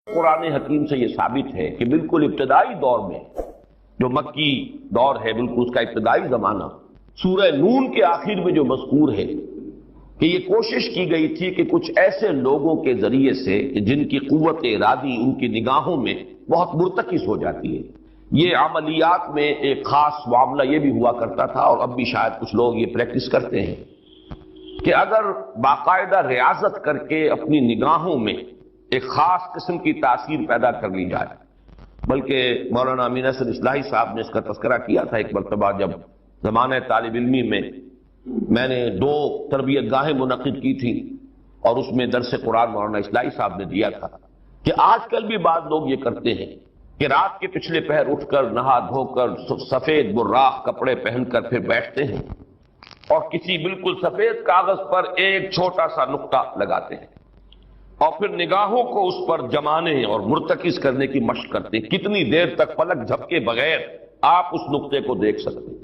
قرآن حکیم سے یہ ثابت ہے کہ بالکل ابتدائی دور میں جو مکی دور ہے، بالکل اس کا ابتدائی زمانہ، سورہ نون کے آخر میں جو مذکور ہے کہ یہ کوشش کی گئی تھی کہ کچھ ایسے لوگوں کے ذریعے سے جن کی قوت ارادی ان کی نگاہوں میں بہت مرتکز ہو جاتی ہے، یہ عملیات میں ایک خاص معاملہ یہ بھی ہوا کرتا تھا، اور اب بھی شاید کچھ لوگ یہ پریکٹس کرتے ہیں کہ اگر باقاعدہ ریاضت کر کے اپنی نگاہوں میں ایک خاص قسم کی تاثیر پیدا کر لی جائے، بلکہ مولانا امین احسن اصلاحی صاحب نے اس کا تذکرہ کیا تھا ایک مرتبہ جب زمانہ طالب علمی میں نے 2 تربیت گاہیں منعقد کی تھی، اور اس میں درس قرآن مولانا اصلاحی صاحب نے دیا تھا کہ آج کل بھی بعض لوگ یہ کرتے ہیں کہ رات کے پچھلے پہر اٹھ کر نہا دھو کر سفید براق کپڑے پہن کر پھر بیٹھتے ہیں اور کسی بالکل سفید کاغذ پر ایک چھوٹا سا نقطہ لگاتے ہیں اور پھر نگاہوں کو اس پر جمانے اور مرتکز کرنے کی مشق کرتے ہیں۔ کتنی دیر تک پلک جھپکے بغیر آپ اس نقطے کو دیکھ سکتے ہیں۔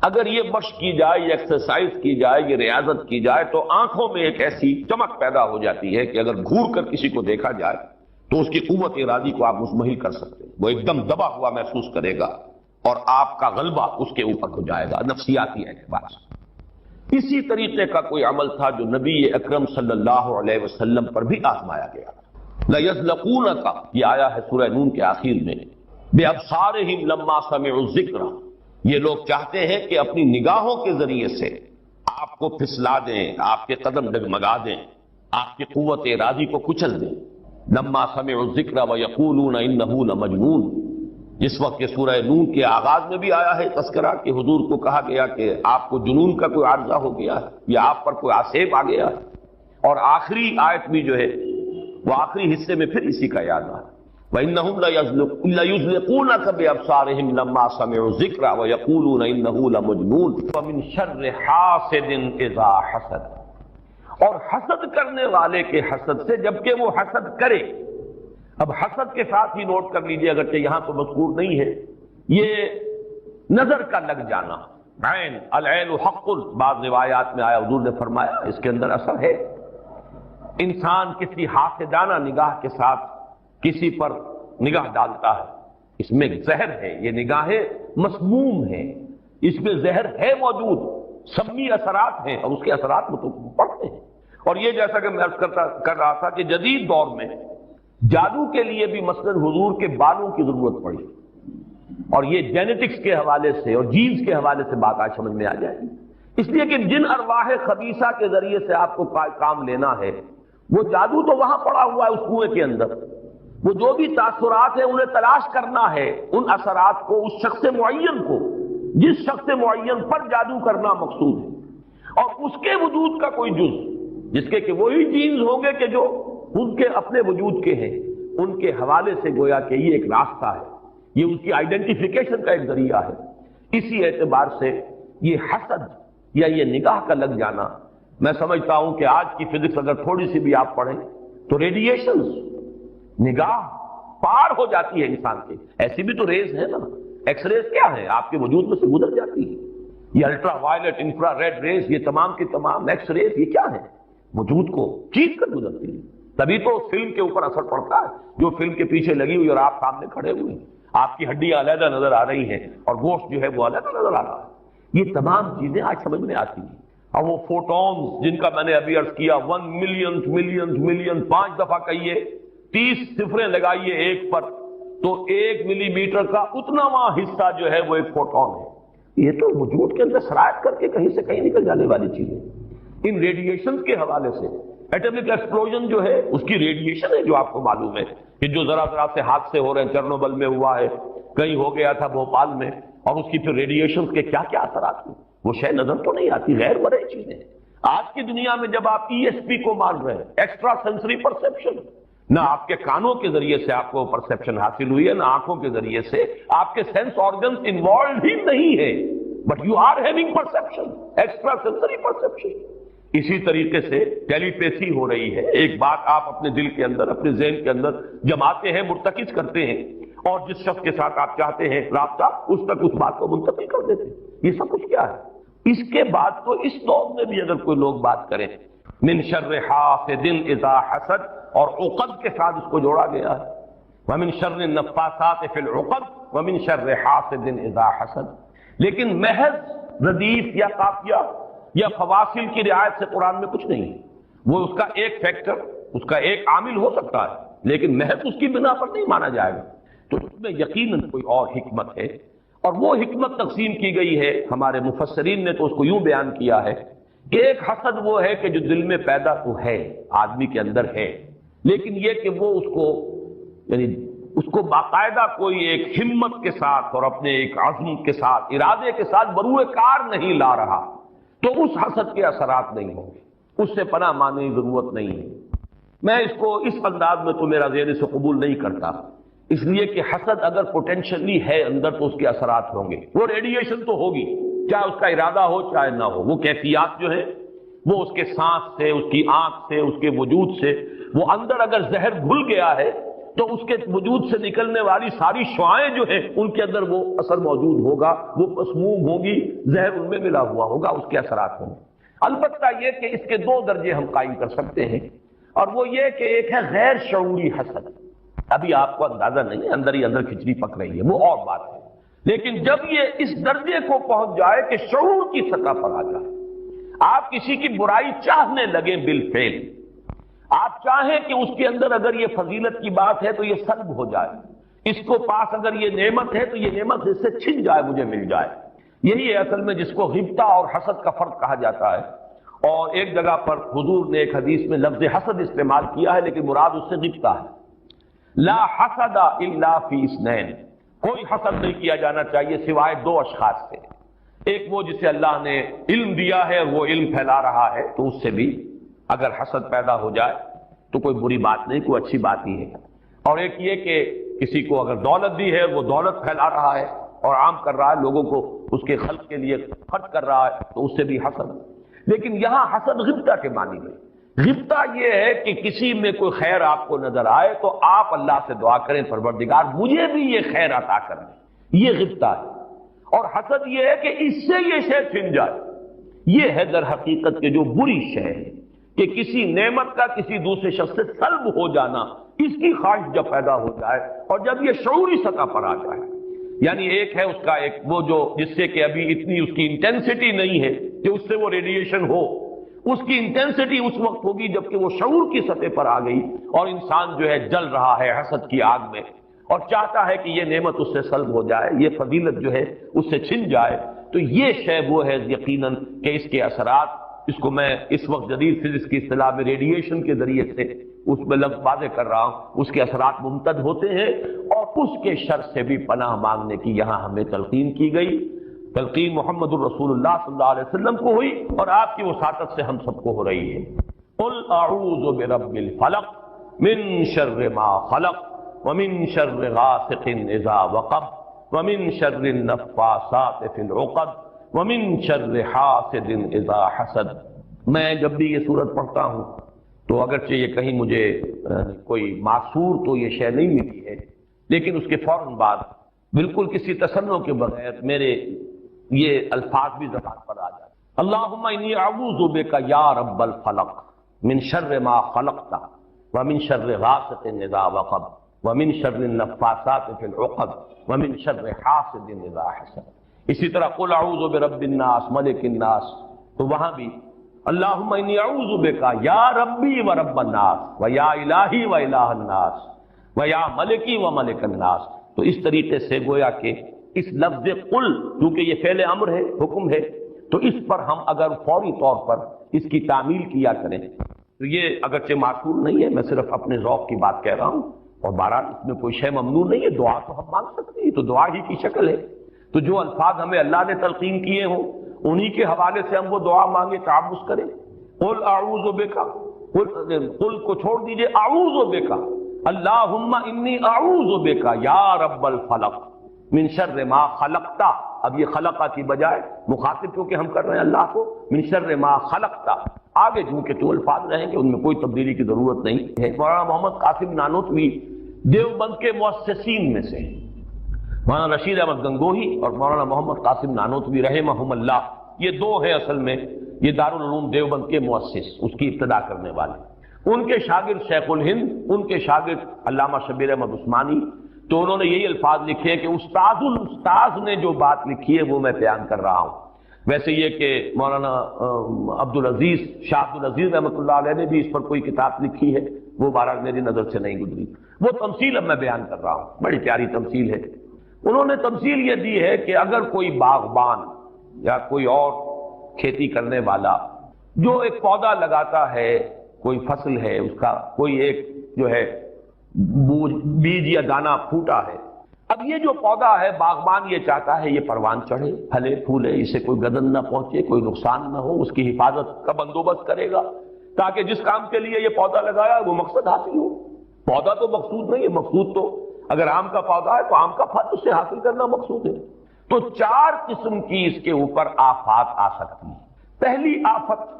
اگر یہ مشق کی جائے، یہ ایکسرسائز کی جائے، یہ ریاضت کی جائے تو آنکھوں میں ایک ایسی چمک پیدا ہو جاتی ہے کہ اگر گھور کر کسی کو دیکھا جائے تو اس کی قوت ارادی کو آپ مزمحل کر سکتے ہیں، وہ ایک دم دبا ہوا محسوس کرے گا اور آپ کا غلبہ اس کے اوپر ہو جائے گا نفسیاتی اعتبار سے۔ اسی طریقے کا کوئی عمل تھا جو نبی اکرم صلی اللہ علیہ وسلم پر بھی آزمایا گیا تھا۔ لَيَزْلَقُونَكَ یہ آیا ہے سورہ نون کے آخر میں، بِأَبْصَارِهِمْ لَمَّا سَمِعُوا الذِّكْرَ، یہ لوگ چاہتے ہیں کہ اپنی نگاہوں کے ذریعے سے آپ کو پھسلا دیں، آپ کے قدم ڈگمگا دیں، آپ کی قوت ارادی کو کچل دیں۔ لَمَّا سَمِعُوا الذِّكْرَ وَيَقُولُونَ إِنَّهُ لَمَجْنُونٌ، جس وقت کہ سورہ نون کے آغاز میں بھی آیا ہے تذکرہ کہ حضور کو کہا گیا کہ آپ کو جنون کا کوئی عارضہ ہو گیا ہے یا آپ پر کوئی آسیب آ گیا ہے، اور آخری آیت بھی جو ہے وہ آخری حصے میں پھر اسی کا یاد آیا، وَإِنَّهُمْ لَيُزْلِقُونَكَ بِأَبْصَارِهِمْ لَمَّا سَمِعُوا الذِّكْرَ وَيَقُولُونَ إِنَّهُ لَمَجْنُونٌ وَمِن شَرِّ حَاسِدٍ إِذَا حَسَدَ، اور حسد کرنے والے کے حسد سے جبکہ وہ حسد کرے۔ اب حسد کے ساتھ ہی نوٹ کر لیجئے، اگرچہ یہاں تو مذکور نہیں ہے، یہ نظر کا لگ جانا، عین العین حق، بعض روایات میں آیا حضور نے فرمایا اس کے اندر اثر ہے۔ انسان کسی حاسدانہ نگاہ کے ساتھ کسی پر نگاہ ڈالتا ہے، اس میں زہر ہے، یہ نگاہیں مسموم ہیں، اس میں زہر ہے موجود، سمی اثرات ہیں اور اس کے اثرات تو پڑتے ہیں۔ اور یہ جیسا کہ میں عرض کر رہا تھا کہ جدید دور میں جادو کے لیے بھی مثلاً حضور کے بالوں کی ضرورت پڑی، اور یہ جینیٹکس کے حوالے سے اور جینز کے حوالے سے بات آج سمجھ میں آ جائے گی، اس لیے کہ جن ارواح خبیثہ کے ذریعے سے آپ کو کام لینا ہے وہ جادو تو وہاں پڑا ہوا ہے اس کنویں کے اندر، وہ جو بھی تاثرات ہیں انہیں تلاش کرنا ہے، ان اثرات کو اس شخص معین کو، جس شخص معین پر جادو کرنا مقصود ہے، اور اس کے وجود کا کوئی جز جس کے کہ وہی جینز ہوں گے کہ جو ان کے اپنے وجود کے ہیں، ان کے حوالے سے گویا کہ یہ ایک راستہ ہے، یہ ان کی آئیڈینٹیفیکیشن کا ایک ذریعہ ہے۔ اسی اعتبار سے یہ حسد یا یہ نگاہ کا لگ جانا، میں سمجھتا ہوں کہ آج کی فزکس اگر تھوڑی سی بھی آپ پڑھیں تو ریڈیشنز نگاہ پار ہو جاتی ہے انسان کے، ایسی بھی تو ریز ہے نا، ایکس ریز کیا ہے آپ کے وجود میں سے گزر جاتی ہے، یہ ultraviolet, infrared rays, یہ تمام کی تمام ایکس ریز، یہ کیا ہے، وجود کو چیز کر گزرتی ہے، تبھی تو فلم کے اوپر اثر پڑتا ہے، جو فلم کے پیچھے لگی ہوئی اور آپ سامنے کھڑے ہوئے ہیں، آپ کی ہڈیاں علیحدہ نظر آ رہی ہیں اور گوشت جو ہے وہ علیحدہ نظر آ رہا ہے، یہ تمام چیزیں آج سمجھ میں آتی ہیں۔ اور وہ فوٹونز جن کا میں نے ابھی عرض کیا 1 ملین 5 دفعہ کہیے، 30 صفریں لگائیے ایک پر تو 1 ملی میٹر کا اتناواں حصہ جو ہے وہ ایک فوٹون ہے، یہ تو وجود کے اندر سرایت کر کے کہیں سے کہیں نکل جانے والی چیزیں۔ ان ریڈیشن کے حوالے سے ایٹمک ایکسپلوژن جو ہے اس کی ریڈیشن ہے، جو آپ کو معلوم ہے کہ جو ذرا ذرا سے حادثے ہو رہے ہیں، چرنوبل میں ہوا ہے، کہیں ہو گیا تھا بھوپال میں، اور اس کی پھر ریڈیشن کے کیا کیا اثرات ہوئے، وہ شے نظر تو نہیں آتی، غیر مرئی چیزیں۔ آج کی دنیا میں جب آپ ESP کو مان رہے ہیں، ایکسٹرا سینسری پرسیپشن، نہ آپ کے کانوں کے ذریعے سے آپ کو پرسیپشن حاصل ہوئی ہے، نہ آنکھوں کے ذریعے سے، آپ کے سینس آرگنز انوالوڈ ہی نہیں ہے، but you are having perception, extrasensory perception. اسی طریقے سے ٹیلی پیسی ہو رہی ہے، ایک بات آپ اپنے دل کے اندر، اپنے ذہن کے اندر جماتے ہیں، مرتکز کرتے ہیں، اور جس شخص کے ساتھ آپ چاہتے ہیں رابطہ اس تک اس بات کو منتقل کر دیتے ہیں۔ یہ سب کچھ کیا ہے؟ اس کے بعد تو اس دور میں بھی اگر کوئی لوگ بات کریں من شر حاسد اذا حسد، اور عقد کے ساتھ اس کو جوڑا گیا ہے، ومن شر النفاثات فی العقد ومن شر حاسد اذا حسد. لیکن محض ردیف یا قافیہ یا فواصل کی رعایت سے قرآن میں کچھ نہیں ہے. وہ اس کا ایک فیکٹر، اس کا ایک عامل ہو سکتا ہے، لیکن محض اس کی بنا پر نہیں مانا جائے گا. تو اس میں یقیناً کوئی اور حکمت ہے، اور وہ حکمت تقسیم کی گئی ہے. ہمارے مفسرین نے تو اس کو یوں بیان کیا ہے کہ ایک حسد وہ ہے کہ جو دل میں پیدا تو ہے، آدمی کے اندر ہے، لیکن یہ کہ وہ اس کو یعنی اس کو باقاعدہ کوئی ایک ہمت کے ساتھ اور اپنے ایک عزم کے ساتھ، ارادے کے ساتھ بروئے کار نہیں لا رہا، تو اس حسد کے اثرات نہیں ہوں گے. اس سے پناہ ماننے کی ضرورت نہیں ہے. میں اس کو اس انداز میں تو میرا ذہن سے قبول نہیں کرتا، اس لیے کہ حسد اگر پوٹینشلی ہے اندر تو اس کے اثرات ہوں گے. وہ ریڈیشن تو ہوگی، چاہے اس کا ارادہ ہو چاہے نہ ہو. وہ کیفیات جو ہے وہ اس کے سانس سے، اس کی آنکھ سے، اس کے وجود سے، وہ اندر اگر زہر گھل گیا ہے تو اس کے وجود سے نکلنے والی ساری شعاعیں جو ہیں ان کے اندر وہ اثر موجود ہوگا، وہ مسموم ہوگی، زہر ان میں ملا ہوا ہوگا، اس کے اثرات ہوں گے. البتہ یہ کہ اس کے دو درجے ہم قائم کر سکتے ہیں، اور وہ یہ کہ ایک ہے غیر شعوری حسد. ابھی آپ کو اندازہ نہیں ہے، اندر ہی اندر کھچڑی پک رہی ہے، وہ اور بات ہے. لیکن جب یہ اس درجے کو پہنچ جائے کہ شعور کی سطح پر آ جائے، آپ کسی کی برائی چاہنے لگے بالفعل، آپ چاہیں کہ اس کے اندر اگر یہ فضیلت کی بات ہے تو یہ سلب ہو جائے، اس کو پاس اگر یہ نعمت ہے تو یہ نعمت اس سے چھن جائے، مجھے مل جائے. یہی ہے اصل میں جس کو غبطہ اور حسد کا فرق کہا جاتا ہے. اور ایک جگہ پر حضور نے ایک حدیث میں لفظ حسد استعمال کیا ہے، لیکن مراد اس سے غبطہ ہے. لا حسد الا فی اثنین، کوئی حسد نہیں کیا جانا چاہیے سوائے دو اشخاص سے. ایک وہ جسے اللہ نے علم دیا ہے اور وہ علم پھیلا رہا ہے، تو اس سے بھی اگر حسد پیدا ہو جائے تو کوئی بری بات نہیں، کوئی اچھی بات ہی ہے. اور ایک یہ کہ کسی کو اگر دولت دی ہے، وہ دولت پھیلا رہا ہے اور عام کر رہا ہے، لوگوں کو اس کے خلق کے لیے خرچ کر رہا ہے، تو اس سے بھی حسد. لیکن یہاں حسد غبطہ کے معنی میں. غبطہ یہ ہے کہ کسی میں کوئی خیر آپ کو نظر آئے تو آپ اللہ سے دعا کریں پروردگار مجھے بھی یہ خیر عطا کر دیں، یہ غبطہ ہے. اور حسد یہ ہے کہ اس سے یہ شے چھن جائے. یہ ہے در حقیقت کے جو بری شے ہے کہ کسی نعمت کا کسی دوسرے شخص سے سلب ہو جانا، اس کی خواہش جب پیدا ہو جائے اور جب یہ شعوری سطح پر آ جائے. یعنی ایک ہے اس کا ایک وہ جو جس سے کہ ابھی اتنی اس کی انٹینسٹی نہیں ہے کہ اس سے وہ ریڈیشن ہو، اس کی انٹینسٹی اس وقت ہوگی جب کہ وہ شعور کی سطح پر آ گئی اور انسان جو ہے جل رہا ہے حسد کی آگ میں اور چاہتا ہے کہ یہ نعمت اس سے سلب ہو جائے، یہ فضیلت جو ہے اس سے چھن جائے. تو یہ شے وہ ہے یقیناً کہ اس کے اثرات، اس کو میں اس وقت جدید فزکس کی اصطلاح میں ریڈیشن کے ذریعے سے اس میں لفظ واضح کر رہا ہوں، اس کے اثرات ممتد ہوتے ہیں. اور اس کے شر سے بھی پناہ مانگنے کی یہاں ہمیں تلقین کی گئی. تلقین محمد الرسول اللہ صلی اللہ علیہ وسلم کو ہوئی اور آپ کی وساطت سے ہم سب کو ہو رہی ہے. قل اعوذ برب الفلق من شر ما خلق ومن شر غاسق اذا وقب ومن شر النفاثات فی العقد ومن شر حاسد اذا حسد. میں جب بھی یہ سورت پڑھتا ہوں تو اگرچہ یہ کہیں مجھے کوئی معصور تو یہ شے نہیں ملی ہے، لیکن اس کے فوراً بعد بالکل کسی تصنع کے بغیر میرے یہ الفاظ بھی زبان پر آ جاتے. اللہم انی اعوذ بک یا رب الفلق من شر ما خلقت ومن شر غاسق اذا وقب ومن شر النفاثات فی العقد ومن شر حاسد اذا حسد. اسی طرح قل اعوذ برب الناس ملک الناس، تو وہاں بھی اللہم انی اعوذ بکا یا ربی و رب الناس و یا الہی و الہ الناس و یا ملکی و ملک الناس. تو اس طریقے سے گویا کہ اس لفظ قل کیونکہ یہ فعل امر ہے، حکم ہے، تو اس پر ہم اگر فوری طور پر اس کی تعمیل کیا کریں تو یہ اگرچہ معقول نہیں ہے، میں صرف اپنے ذوق کی بات کہہ رہا ہوں. اور بہرحال اس میں کوئی شے ممنوع نہیں ہے، دعا تو ہم مانگ سکتے ہیں، تو دعا ہی کی شکل ہے. تو جو الفاظ ہمیں اللہ نے تلقین کیے ہوں انہی کے حوالے سے ہم وہ دعا مانگے، تعوذ کریں. قل اعوذ بک، قل کو چھوڑ دیجئے، اعوذ بک اللہم انی اعوذ بک یا رب الفلق من شر ما خلقت. اب یہ خلقہ کی بجائے مخاطب کیونکہ ہم کر رہے ہیں اللہ کو، من شر ما خلقت. آگے چونکہ جو الفاظ رہیں گے ان میں کوئی تبدیلی کی ضرورت نہیں ہے. مولانا محمد قاسم نانوتوی دیوبند کے مؤسسین میں سے، مولانا رشید احمد گنگوہی اور مولانا محمد قاسم نانوتوی رحمہم اللہ، یہ دو ہیں اصل میں یہ دارالعلوم دیوبند کے مؤسس، اس کی ابتدا کرنے والے. ان کے شاگرد شیخ الہند، ان کے شاگرد علامہ شبیر احمد عثمانی، تو انہوں نے یہی الفاظ لکھے ہیں کہ استاد الاستاذ نے جو بات لکھی ہے وہ میں بیان کر رہا ہوں۔ ویسے یہ کہ مولانا عبدالعزیز شاہ عبدالعزیز رحمۃ اللہ علیہ نے بھی اس پر کوئی کتاب لکھی ہے، وہ بہرحال میری نظر سے نہیں گزری۔ وہ تمثیل اب میں بیان کر رہا ہوں، بڑی پیاری تمثیل ہے۔ انہوں نے تمثیل یہ دی ہے کہ اگر کوئی باغبان یا کوئی اور کھیتی کرنے والا جو ایک پودا لگاتا ہے، کوئی فصل ہے، اس کا کوئی ایک جو ہے بیج یا دانہ پھوٹا ہے، اب یہ جو پودا ہے باغبان یہ چاہتا ہے یہ پروان چڑھے، پھلے پھولے، اسے کوئی گدن نہ پہنچے، کوئی نقصان نہ ہو، اس کی حفاظت کا بندوبست کرے گا تاکہ جس کام کے لیے یہ پودا لگایا وہ مقصد حاصل ہو۔ پودا تو مقصود نہیں ہے، مقصود تو اگر آم کا پودا ہے تو آم کا پھل اس سے حاصل کرنا مقصود ہے۔ تو 4 قسم کی اس کے اوپر آفات آ سکتی ہیں۔ پہلی آفت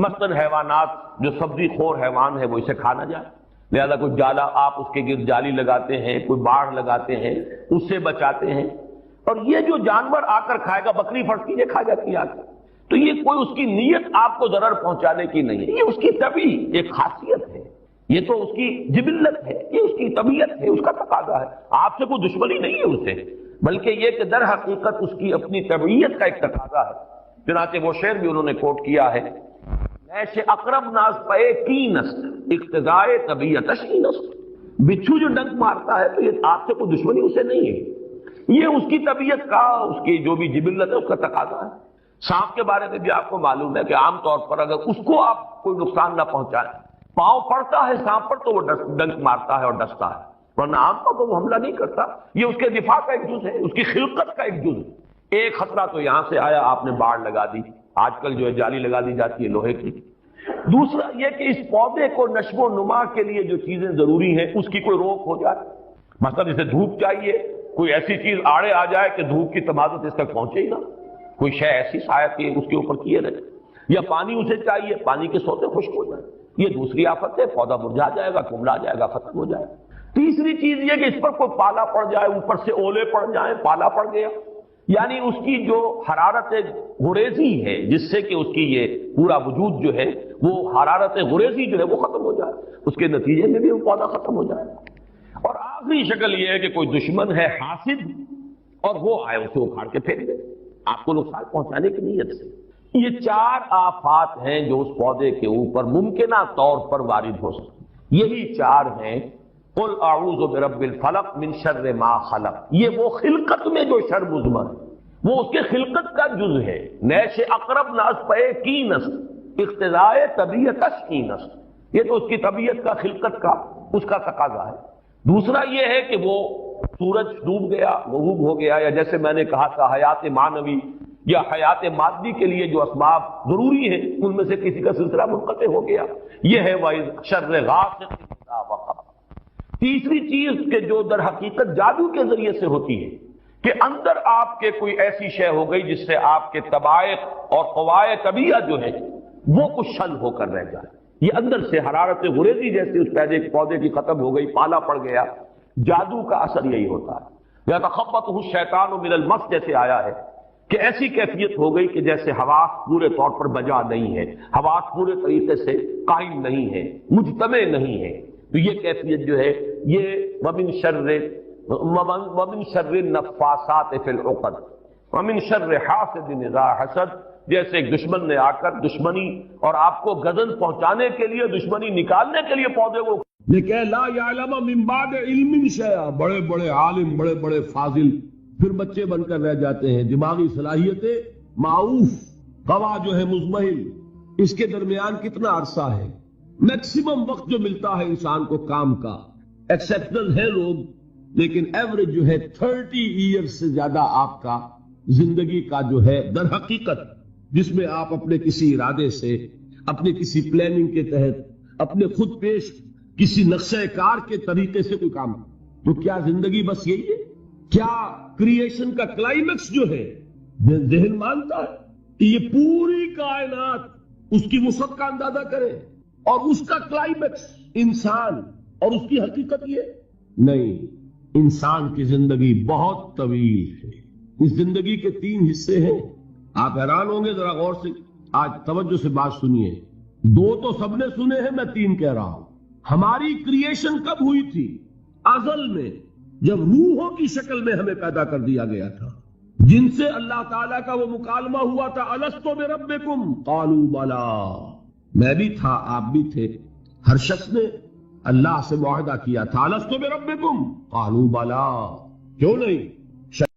مثلاً حیوانات، جو سبزی خور حیوان ہے وہ اسے کھا نہ جائے، لہذا کوئی جالا، آپ اس کے گرد جالی لگاتے ہیں، کوئی باڑ لگاتے ہیں، اس سے بچاتے ہیں۔ اور یہ جو جانور آ کر کھائے گا، بکری پھٹتی ہے کھا جاتی ہے آ کر، تو یہ کوئی اس کی نیت آپ کو ضرر پہنچانے کی نہیں ہے، یہ اس کی طبعی ایک خاصیت ہے، یہ تو اس کی جبلت ہے، یہ اس کی طبیعت ہے، اس کا تقاضا ہے۔ آپ سے کوئی دشمنی نہیں ہے اسے، بلکہ یہ کہ در حقیقت اس کی اپنی طبیعت کا ایک تقاضا ہے۔ چنانچہ وہ شعر بھی انہوں نے کوٹ کیا ہے، ایسے اقرب ناز پے کی نسل اقتدائے طبیعتش کی نسل۔ بچھو جو ڈنک مارتا ہے تو یہ آپ سے کوئی دشمنی اسے نہیں ہے، یہ اس کی طبیعت کا، اس کی جو بھی جبلت ہے اس کا تقاضا ہے۔ سانپ کے بارے میں بھی آپ کو معلوم ہے کہ عام طور پر اگر اس کو آپ کوئی نقصان نہ پہنچائیں، پاؤں پڑتا ہے سانپ پر تو وہ ڈنک مارتا ہے اور ڈستا ہے، ورنہ عام طور پر وہ حملہ نہیں کرتا، یہ اس کے دفاع کا ایک جز ہے، اس کی خلقت کا ایک جز ہے۔ ایک خطرہ تو یہاں سے آیا، آپ نے باڑ لگا دی، آج کل جو ہے جالی لگا دی جاتی ہے لوہے کی۔ دوسرا یہ کہ اس پودے کو نشو و نما کے لیے جو چیزیں ضروری ہیں اس کی کوئی روک ہو جائے، مثلا اسے دھوپ چاہیے، کوئی ایسی چیز آڑے آ جائے کہ دھوپ کی تمازت اس تک پہنچے ہی نہ، کوئی شے ایسی سایہ کی اس کے اوپر کیے رہے، یا پانی اسے چاہیے، پانی کے سوتے خشک ہو جائے، یہ دوسری آفت ہے، پودا مرجھا جائے گا، کملا جائے گا، ختم ہو جائے گا۔ تیسری چیز یہ کہ اس پر کوئی پالا پڑ جائے، اوپر سے اولے پڑ جائیں، پالا پڑ گیا، یعنی اس کی جو حرارت غریزی ہے جس سے کہ اس کی یہ پورا وجود جو ہے وہ حرارت غریزی جو ہے وہ ختم ہو جائے، اس کے نتیجے میں بھی وہ پودا ختم ہو جائے۔ اور آخری شکل یہ ہے کہ کوئی دشمن ہے حاسد اور وہ آئے اسے اکھاڑ کے پھینک دے آپ کو نقصان پہنچانے کی نیت سے۔ یہ 4 آفات ہیں جو اس پودے کے اوپر ممکنہ طور پر وارد ہو سکتی، یہی 4 ہیں۔ قل اعوذ برب الفلق من شر ما خلق، یہ وہ خلقت میں جو شر مضمر ہے، وہ اس کے خلقت کا جز ہے۔ نیش اقرب ناز پے کی نسل اقتضائے طبیعتش کی نسل، یہ تو اس کی طبیعت کا، خلقت کا، اس کا تقاضا ہے۔ دوسرا یہ ہے کہ وہ سورج ڈوب گیا، غروب ہو گیا، یا جیسے میں نے کہا تھا حیات معنوی یا حیات مادی کے لیے جو اسباب ضروری ہیں ان میں سے کسی کا سلسلہ منقطع ہو گیا، یہ ہے وَإِذْ شَرِّ غاسق اذا وقب۔ تیسری چیز کہ جو در حقیقت جادو کے ذریعے سے ہوتی ہے کہ اندر آپ کے کوئی ایسی شے ہو گئی جس سے آپ کے طبائع اور قوائے طبیعت جو ہے وہ کچھ شل ہو کر رہ جائے، یہ اندر سے حرارت غریزی جیسے اس پودے کی ختم ہو گئی، پالا پڑ گیا۔ جادو کا اثر یہی ہوتا ہے، یتخبطہ الشیطان من المس جیسے آیا ہے کہ ایسی کیفیت ہو گئی کہ جیسے حواس پورے طور پر بجا نہیں ہے، حواس پورے طریقے سے قائم نہیں ہے، مجتمع نہیں ہے، تو یہ کیفیت جو ہے یہ ومن شر النفاثات فی العقد ومن شر حاسد اذا حسد، جیسے ایک دشمن نے آ کر دشمنی اور آپ کو گزن پہنچانے کے لیے، دشمنی نکالنے کے لیے پودے کو لیکن لا یعلم من بعد علم شیئا، بڑے بڑے عالم، بڑے بڑے فاضل پھر بچے بن کر رہ جاتے ہیں، دماغی صلاحیتیں معوف، قوا جو ہے مزمحل، اس کے درمیان کتنا عرصہ ہے، میکسیمم وقت جو ملتا ہے انسان کو کام کا، ایکسیپشنل ہے لوگ، لیکن ایوریج جو ہے 30 ایئرز سے زیادہ آپ کا زندگی کا جو ہے در حقیقت، جس میں آپ اپنے کسی ارادے سے، اپنے کسی پلاننگ کے تحت، اپنے خود پیش کسی نقشہ کار کے طریقے سے کوئی کام، تو کیا زندگی بس یہی ہے؟ کیا کریشن کا کلائمیکس جو ہے ذہن مانتا ہے کہ یہ پوری کائنات اس کی وسعت کا اندازہ کرے اور اس کا کلائمیکس انسان اور اس کی حقیقت یہ نہیں؟ انسان کی زندگی بہت طویل ہے، اس زندگی کے 3 حصے ہیں۔ آپ حیران ہوں گے، ذرا غور سے آج توجہ سے بات سنیے۔ دو تو سب نے سنے ہیں، میں تین کہہ رہا ہوں۔ ہماری کریشن کب ہوئی تھی؟ ازل میں، جب روحوں کی شکل میں ہمیں پیدا کر دیا گیا تھا، جن سے اللہ تعالیٰ کا وہ مکالمہ ہوا تھا، الستو بربکم قالوا بلا، میں بھی تھا، آپ بھی تھے۔ ہر شخص نے اللہ سے معاہدہ کیا تھا، الستو بربکم قالوا بلا، کیوں نہیں؟